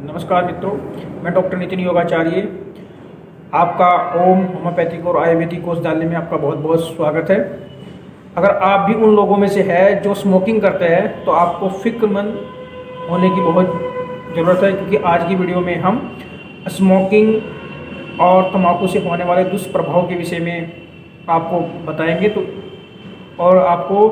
नमस्कार मित्रों, मैं डॉक्टर नितिन योगाचार्य आपका ओम होम्योपैथिक और आयुर्वेदिक कोर्स डालने में आपका बहुत बहुत स्वागत है। अगर आप भी उन लोगों में से है जो स्मोकिंग करते हैं तो आपको फिक्रमंद होने की बहुत ज़रूरत है, क्योंकि आज की वीडियो में हम स्मोकिंग और तंबाकू से होने वाले दुष्प्रभाव के विषय में आपको बताएंगे। और आपको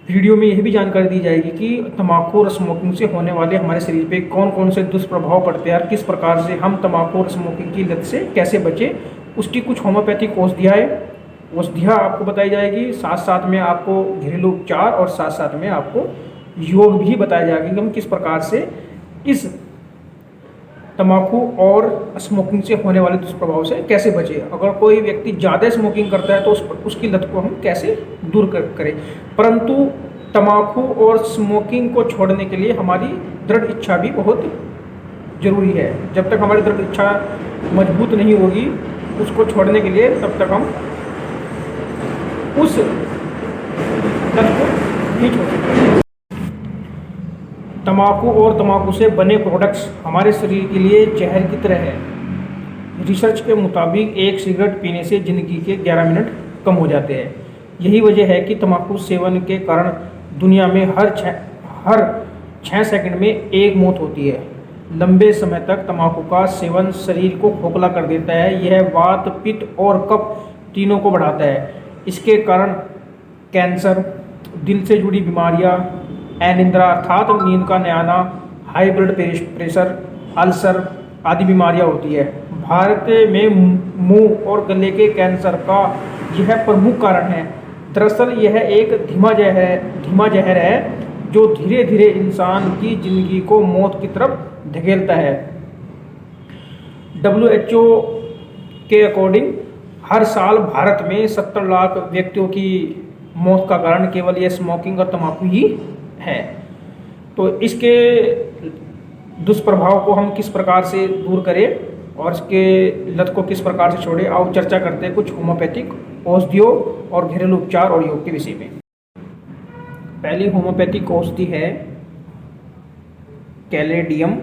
वीडियो में यह भी जानकारी दी जाएगी कि तंबाकू और स्मोकिंग से होने वाले हमारे शरीर पे कौन कौन से दुष्प्रभाव पड़ते हैं और किस प्रकार से हम तंबाकू और स्मोकिंग की लत से कैसे बचें। उसकी कुछ होम्योपैथिक औषधियाँ आपको बताई जाएगी, साथ साथ में आपको घरेलू उपचार और साथ साथ में आपको योग भी बताया जाएगा कि हम किस प्रकार से इस तंबाकू और स्मोकिंग से होने वाले दुष्प्रभाव से कैसे बचे। अगर कोई व्यक्ति ज़्यादा स्मोकिंग करता है तो उसकी लत को हम कैसे दूर करें। परंतु तंबाकू और स्मोकिंग को छोड़ने के लिए हमारी दृढ़ इच्छा भी बहुत ज़रूरी है। जब तक हमारी दृढ़ इच्छा मजबूत नहीं होगी उसको छोड़ने के लिए, तब तक हम उस लत को नहीं छोड़ सकते। तंबाकू और तंबाकू से बने प्रोडक्ट्स हमारे शरीर के लिए जहर की तरह है। रिसर्च के मुताबिक एक सिगरेट पीने से ज़िंदगी के 11 मिनट कम हो जाते हैं। यही वजह है कि तंबाकू सेवन के कारण दुनिया में हर 6 सेकंड में एक मौत होती है। लंबे समय तक तंबाकू का सेवन शरीर को खोखला कर देता है। यह वात, पित्त और कफ तीनों को बढ़ाता है। इसके कारण कैंसर, दिल से जुड़ी बीमारियां, अनिद्रा अर्थात नींद का न आना, हाई ब्लड प्रेशर, अल्सर आदि बीमारियां होती है। भारत में मुंह और गले के कैंसर का यह प्रमुख कारण है। दरअसल यह एक धीमा जहर है जो धीरे धीरे इंसान की जिंदगी को मौत की तरफ धकेलता है। WHO के अकॉर्डिंग हर साल भारत में 70 लाख व्यक्तियों की मौत का कारण केवल यह स्मोकिंग और तंबाकू ही है। तो इसके दुष्प्रभाव को हम किस प्रकार से दूर करें और इसके लत को किस प्रकार से छोड़ें, आओ चर्चा करते हैं कुछ होम्योपैथिक औषधियों और घरेलू उपचार और योग के विषय में। पहली होम्योपैथिक औषधि है कैलेडियम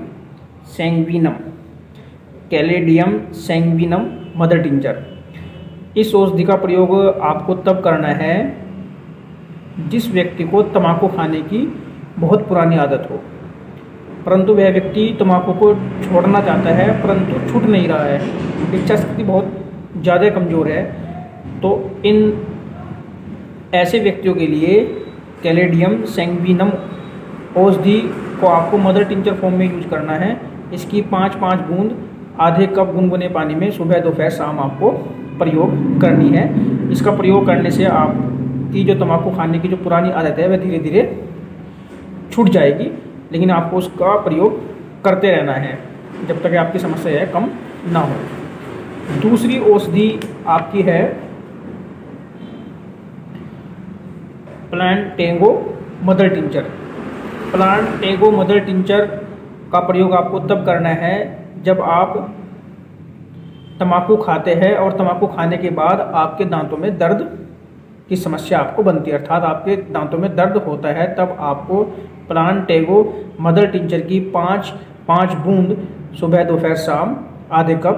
सैंग्विनम मदर टिंचर। इस औषधि का प्रयोग आपको तब करना है जिस व्यक्ति को तंबाकू खाने की बहुत पुरानी आदत हो, परंतु वह व्यक्ति तंबाकू को छोड़ना चाहता है परंतु छूट नहीं रहा है, इच्छा शक्ति बहुत ज़्यादा कमज़ोर है। तो इन ऐसे व्यक्तियों के लिए कैलेडियम सैंग्विनम औषधि को आपको मदर टिंचर फॉर्म में यूज करना है। इसकी 5-5 बूंद आधे कप गुनगुने पानी में सुबह, दोपहर, शाम आपको प्रयोग करनी है। इसका प्रयोग करने से आपकी जो तंबाकू खाने की जो पुरानी आदत है वह धीरे धीरे छूट जाएगी, लेकिन आपको उसका प्रयोग करते रहना है जब तक आपकी समस्या है कम ना हो। दूसरी औषधि आपकी है प्लांट टेंगो मदर टिंचर का प्रयोग आपको तब करना है जब आप तंबाकू खाते हैं और तंबाकू खाने के बाद आपके दांतों में दर्द की समस्या आपको बनती है, अर्थात आपके दांतों में दर्द होता है। तब आपको प्लांट टेंगो मदर टिंचर की 5 बूंद सुबह, दोपहर, शाम आधे कप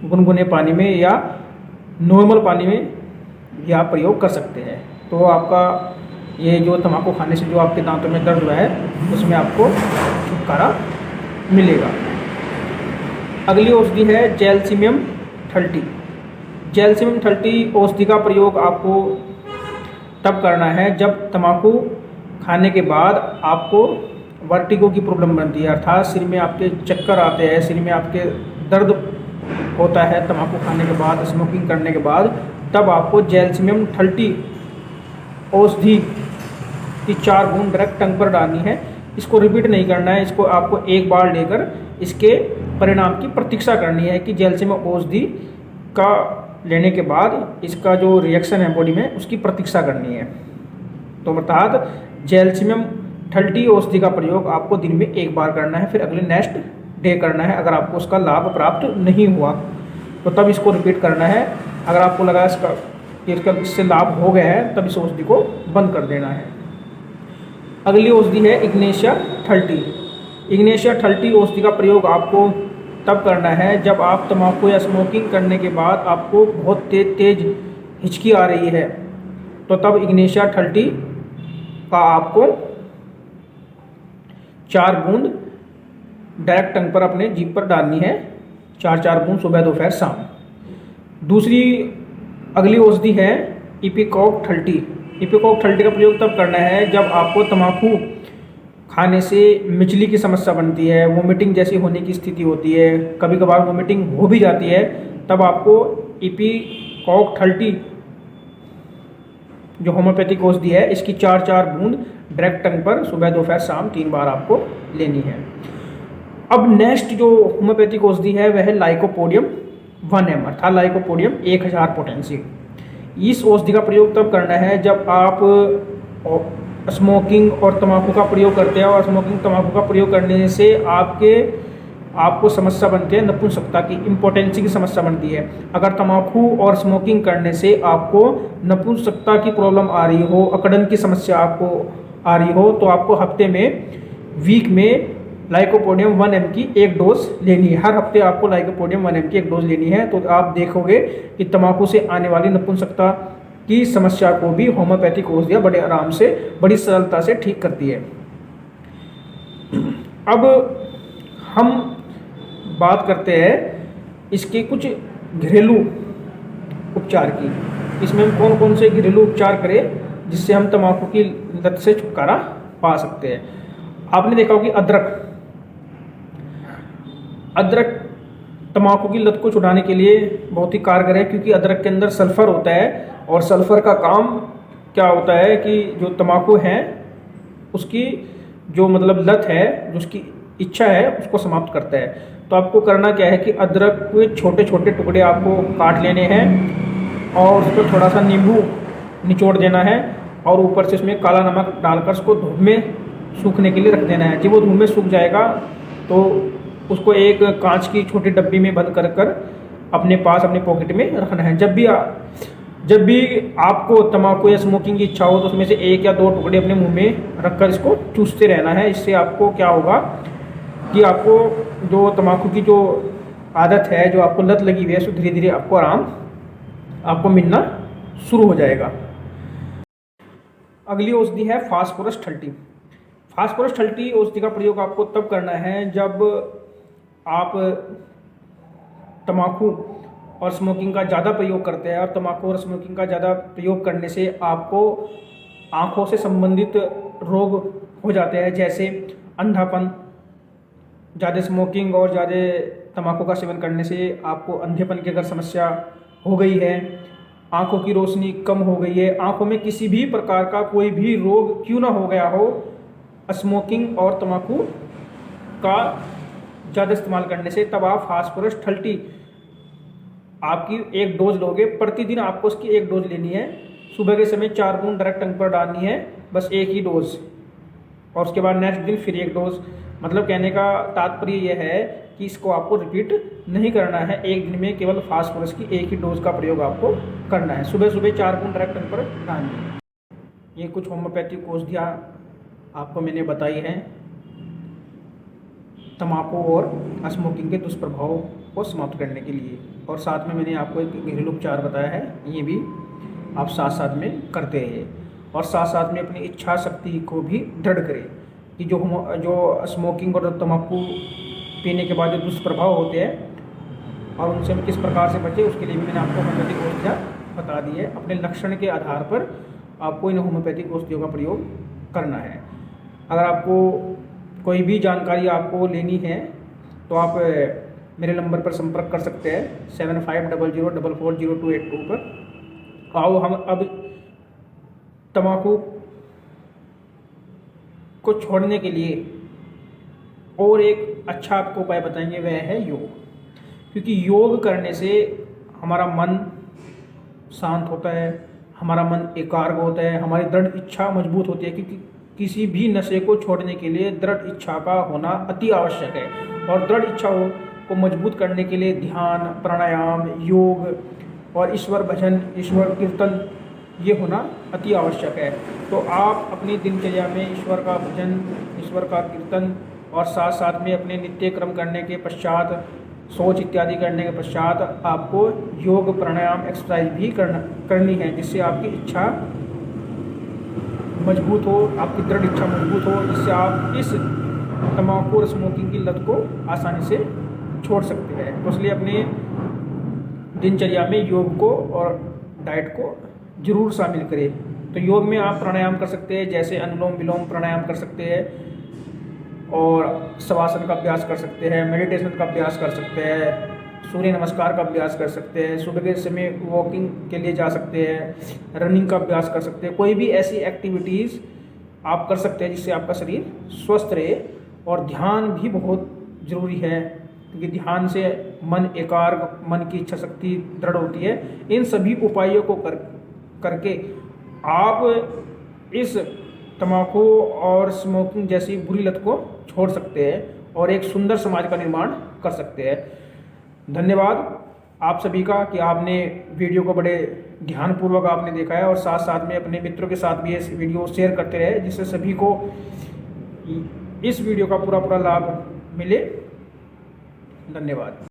गुनगुने पानी में या नॉर्मल पानी में भी आप प्रयोग कर सकते हैं। तो आपका ये जो तंबाकू खाने से जो आपके दांतों में दर्द हुआ है उसमें आपको छुटकारा मिलेगा। अगली औषधि है जैल्सीमियम 30 औषधि का प्रयोग आपको तब करना है जब तंबाकू खाने के बाद आपको वर्टिगो की प्रॉब्लम बनती है, अर्थात सिर में आपके चक्कर आते हैं, सिर में आपके दर्द होता है तंबाकू खाने के बाद, स्मोकिंग करने के बाद। तब आपको जैल्सीमियम 30 औषधि की 4 बूंद डायरेक्ट टंग पर डालनी है। इसको रिपीट नहीं करना है, इसको आपको एक बार लेकर इसके परिणाम की प्रतीक्षा करनी है कि जैल्सीमियम औषधि का लेने के बाद इसका जो रिएक्शन है बॉडी में उसकी प्रतीक्षा करनी है। तो अर्थात जैल्सीमियम 30 औषधि का प्रयोग आपको दिन में एक बार करना है, फिर अगले नेक्स्ट डे करना है। अगर आपको उसका लाभ प्राप्त नहीं हुआ तो तब इसको रिपीट करना है। अगर आपको लगा इससे लाभ हो गया है तब इस औषधि को बंद कर देना है। अगली औषधि है इग्नेशिया 30। इग्नेशिया ठल्टी औषधि का प्रयोग आपको तब करना है जब आप तंबाकू या स्मोकिंग करने के बाद आपको बहुत तेज तेज हिचकी आ रही है, तो तब इग्नेशिया ठल्टी का आपको 4 बूंद डायरेक्ट टंग पर अपने जीभ पर डालनी है, 4 बूंद सुबह दोपहर शाम। दूसरी अगली औषधि है इपिकॉक ठल्टी। इपिकॉक ठल्टी का प्रयोग तब करना है जब आपको तंबाकू खाने से मिचली की समस्या बनती है, वोमिटिंग जैसी होने की स्थिति होती है, कभी कभार वोमिटिंग हो भी जाती है, तब आपको इपिकॉक ठल्टी जो होम्योपैथिक औषधि है इसकी 4 बूंद डायरेक्ट टंग पर सुबह दोपहर शाम 3 बार आपको लेनी है। अब नेक्स्ट जो होम्योपैथिक औषधि है वह है लाइकोपोडियम 1 ml अर्थात लाइकोपोडियम 1000 पोटेंसी। इस औषधि का प्रयोग तब करना है जब आप स्मोकिंग और तंबाकू का प्रयोग करते हैं और स्मोकिंग तंबाकू का प्रयोग करने से आपको समस्या बनती है नपुंसकता की, इम्पोटेंसी की समस्या बनती है। अगर तंबाकू और स्मोकिंग करने से आपको नपुंसकता की प्रॉब्लम आ रही हो, अकड़न की समस्या आपको आ रही हो, तो आपको हफ्ते में वीक में लाइकोपोडियम 1 ml की 1 डोज लेनी है। हर हफ्ते आपको लाइकोपोडियम 1 ml की 1 डोज लेनी है, तो आप देखोगे कि तंबाकू से आने वाली नपुंसकता की समस्या को भी होम्योपैथिक औषधियाँ बड़े आराम से, बड़ी सरलता से ठीक करती है। अब हम बात करते हैं इसके कुछ घरेलू उपचार की। इसमें हम कौन कौन से घरेलू उपचार करें जिससे हम तंबाकू की लत से छुटकारा पा सकते हैं। आपने देखा होगा कि अदरक तंबाकू की लत को छुड़ाने के लिए बहुत ही कारगर है, क्योंकि अदरक के अंदर सल्फर होता है और सल्फर का काम क्या होता है कि जो तंबाकू है उसकी जो मतलब लत है, जो उसकी इच्छा है, उसको समाप्त करता है। तो आपको करना क्या है कि अदरक के छोटे छोटे टुकड़े आपको काट लेने हैं और उस पर थोड़ा सा नींबू निचोड़ देना है और ऊपर से उसमें काला नमक डालकर उसको धूप में सूखने के लिए रख देना है। जब वो धूप में सूख जाएगा तो उसको एक कांच की छोटी डब्बी में बंद कर अपने पास अपने पॉकेट में रखना है। जब भी आपको तंबाकू या स्मोकिंग की इच्छा हो तो उसमें से 1 या 2 टुकड़े अपने मुंह में रखकर इसको चूसते रहना है। इससे आपको क्या होगा कि आपको जो तंबाकू की जो आदत है, जो आपको लत लगी हुई है, उसको धीरे धीरे आपको आराम आपको मिलना शुरू हो जाएगा। अगली औषधि है फास्फोरस ठल्टी। फास्फोरस ठल्टी औषधि का प्रयोग आपको तब करना है जब आप तंबाकू और स्मोकिंग का ज़्यादा प्रयोग करते हैं, और तंबाकू और स्मोकिंग का ज़्यादा प्रयोग करने से आपको आँखों से संबंधित रोग हो जाते हैं, जैसे अंधापन। ज़्यादा स्मोकिंग और ज़्यादा तंबाकू का सेवन करने से आपको अंधेपन की अगर समस्या हो गई है, आँखों की रोशनी कम हो गई है, आँखों में किसी भी प्रकार का कोई भी रोग क्यों ना हो गया हो, स्मोकिंग और तंबाकू का ज़्यादा इस्तेमाल करने से, तब आप फास्फोरस ठल्टी आपकी 1 डोज लोगे। प्रतिदिन आपको उसकी 1 डोज लेनी है। सुबह के समय 4 बूंद डायरेक्ट टंग पर डालनी है, बस 1 ही डोज, और उसके बाद नेक्स्ट दिन फिर 1 डोज। मतलब कहने का तात्पर्य यह है कि इसको आपको रिपीट नहीं करना है, एक दिन में केवल फास्फोरस की 1 ही डोज का प्रयोग आपको करना है। सुबह सुबह 4 बूंद डायरेक्ट टंग पर डालनी है। ये कुछ होम्योपैथिक औषधियाँ आपको मैंने बताई हैं तंबाकू और स्मोकिंग के दुष्प्रभाव को समाप्त करने के लिए, और साथ में मैंने आपको एक घरेलू उपचार बताया है, ये भी आप साथ साथ में करते हैं। और साथ साथ में अपनी इच्छा शक्ति को भी दृढ़ करें कि जो स्मोकिंग और तंबाकू पीने के बाद जो दुष्प्रभाव होते हैं और उनसे हम किस प्रकार से बचें, उसके लिए भी मैंने आपको होम्योपैथिक औषधियाँ बता दी है। अपने लक्षण के आधार पर आपको इन होम्योपैथिक औषधियों का प्रयोग करना है। अगर आपको कोई भी जानकारी आपको लेनी है तो आप मेरे नंबर पर संपर्क कर सकते हैं 7500440282 पर। आओ हम अब तंबाकू को छोड़ने के लिए और एक अच्छा आपको उपाय बताएंगे, वह है योग। क्योंकि योग करने से हमारा मन शांत होता है, हमारा मन एकाग्र होता है, हमारी दृढ़ इच्छा मजबूत होती है। क्योंकि किसी भी नशे को छोड़ने के लिए दृढ़ इच्छा का होना अति आवश्यक है, और दृढ़ इच्छा को मजबूत करने के लिए ध्यान, प्राणायाम, योग और ईश्वर भजन, ईश्वर कीर्तन ये होना अति आवश्यक है। तो आप अपनी दिनचर्या में ईश्वर का भजन, ईश्वर का कीर्तन और साथ साथ में अपने नित्य क्रम करने के पश्चात, शौच इत्यादि करने के पश्चात आपको योग प्राणायाम एक्सरसाइज भी करनी है, जिससे आपकी इच्छा मजबूत हो, आपकी दृढ़ इच्छा मजबूत हो, जिससे आप इस तंबाकू और स्मोकिंग की लत को आसानी से छोड़ सकते हैं। तो इसलिए अपने दिनचर्या में योग को और डाइट को जरूर शामिल करें। तो योग में आप प्राणायाम कर सकते हैं, जैसे अनुलोम विलोम प्राणायाम कर सकते हैं, और शवासन का अभ्यास कर सकते हैं, मेडिटेशन का अभ्यास कर सकते हैं, सूर्य नमस्कार का अभ्यास कर सकते हैं, सुबह के समय वॉकिंग के लिए जा सकते हैं, रनिंग का अभ्यास कर सकते हैं। कोई भी ऐसी एक्टिविटीज़ आप कर सकते हैं जिससे आपका शरीर स्वस्थ रहे। और ध्यान भी बहुत ज़रूरी है, क्योंकि ध्यान से मन एकाग्र, मन की इच्छा शक्ति दृढ़ होती है। इन सभी उपायों को करके आप इस तंबाकू और स्मोकिंग जैसी बुरी लत को छोड़ सकते हैं और एक सुंदर समाज का निर्माण कर सकते हैं। धन्यवाद आप सभी का कि आपने वीडियो को बड़े ध्यानपूर्वक आपने देखा है, और साथ साथ में अपने मित्रों के साथ भी इस वीडियो शेयर करते रहे, जिससे सभी को इस वीडियो का पूरा लाभ मिले। धन्यवाद।